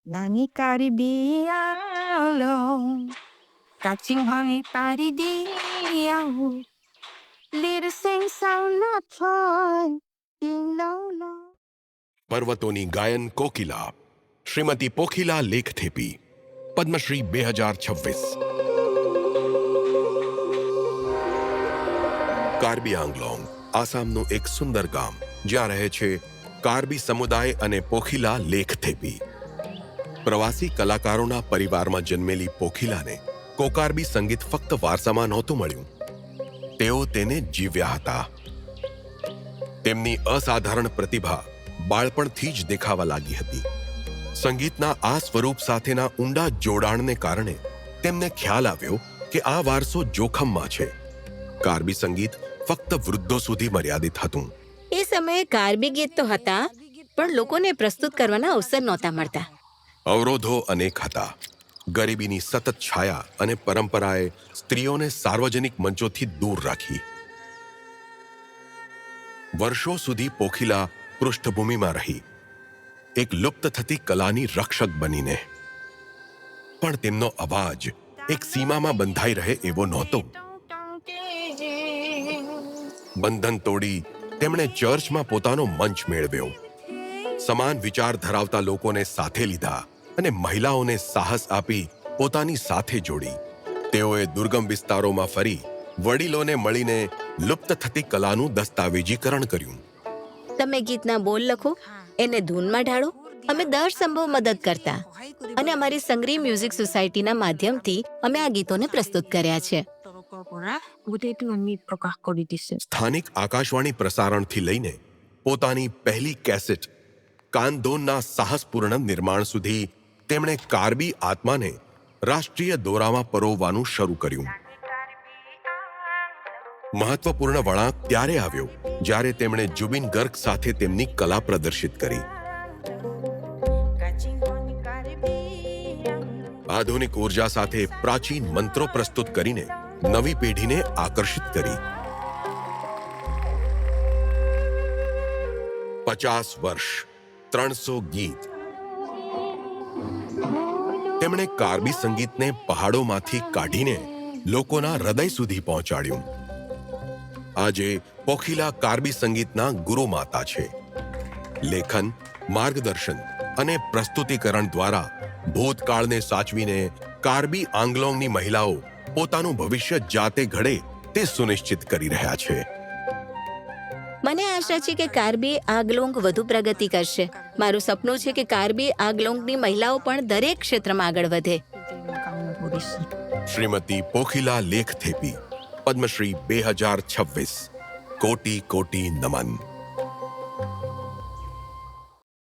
Nani karibialo, catching honey paridiao, little sing sound not toy, ding long long. પર્વતોની ગાયન કોકિલા શ્રીમતી પોખીલા લેખથેપી પદ્મશ્રી 2026 કાર્બી આંગલોંગ આસામનું એક સુંદર ગામ જ્યાં રહે છે કાર્બી સમુદાય અને પોખીલા લેખથેપી પ્રવાસી કલાકારોના પરિવારમાં જન્મેલી પોખીલાને કોકાર્બી સંગીત ફક્ત વારસામાં નહોતું મળ્યું, તેઓ તેને જીવ્યા હતા. તેમની અસાધારણ પ્રતિભા બાળપણથી જ દેખાવા લાગી હતી. સંગીતના આ સ્વરૂપ સાથેના ઊંડા જોડાણને કારણે તેમને ખ્યાલ આવ્યો કે આ વારસો જોખમમાં છે. કાર્બી સંગીત ફક્ત વૃદ્ધો સુધી મર્યાદિત હતું. એ સમયે કાર્બી ગીત તો હતા, પણ લોકોને પ્રસ્તુત કરવાના અવસર નહોતા મળતા. અવરોધો અનેક હતા. ગરીબીની સતત છાયા અને પરંપરાએ સ્ત્રીઓને સાર્વજનિક મંચોથી દૂર રાખી. વર્ષો સુધી પોખીલા પૃષ્ઠભૂમિમાં રહી, એક લુપ્ત થતી કલાની રક્ષક બનીને. પણ તેમનો અવાજ એક સીમામાં બંધાઈ રહે એવો નહોતો. બંધન તોડી તેમણે ચર્ચમાં પોતાનો મંચ મેળવ્યો. સમાન વિચાર ધરાવતા લોકોને સાથે લીધા અને મહિલાઓને સાહસ આપી પોતાની સાથે જોડી. તેઓએ દુર્ગમ વિસ્તારોમાં ફરી વડીલોને મળીને લુપ્ત થતી કલાનું દસ્તાવેજીકરણ કર્યું. તમે ગીતના બોલ લખો, એને ધૂનમાં ઢાળો. અમે દર સંભવ મદદ કરતા અને અમારી સંગ્રી મ્યુઝિક સોસાયટીના માધ્યમથી અમે આ ગીતોને પ્રસ્તુત કર્યા છે. સ્થાનિક આકાશવાણી પ્રસારણથી લઈને પોતાની પહેલી કેસેટ કાનદોનના સાહસપૂર્ણ નિર્માણ સુધી તેમણે કાર્બી આત્માને રાષ્ટ્રીય દોરામાં પરોવવાનું શરૂ કર્યું. મહત્વપૂર્ણ વળાંક ત્યારે આવ્યો જ્યારે તેમણે જુબિન ગર્ગ સાથે તેમની કલા પ્રદર્શિત કરી. આધુનિક ઉર્જા સાથે પ્રાચીન મંત્રો પ્રસ્તુત કરીને નવી પેઢીને આકર્ષિત કરી. 50 વર્ષ, 300 ગીત. તેમણે કાર્બી સંગીતને પહાડોમાંથી કાઢીને લોકોના હૃદય સુધી પહોંચાડ્યું. આજે પોખીલા કાર્બી સંગીતના ગુરુ માતા છે. લેખન, માર્ગદર્શન અને પ્રસ્તુતિકરણ દ્વારા ભૂતકાળને સાચવીને કાર્બી આંગલોંગની મહિલાઓ પોતાનું ભવિષ્ય જાતે ઘડે તે સુનિશ્ચિત કરી રહ્યા છે. મને આશા છે કે કાર્બી આંગલોંગ વધુ પ્રગતિ કરશે. મારું સપનું છે કે કાર્બી આંગલોંગની મહિલાઓ પણ દરેક ક્ષેત્રમાં આગળ વધે. શ્રીમતી પોખીલા લેખથેપી, પદ્મશ્રી 2026. કોટી કોટી નમન.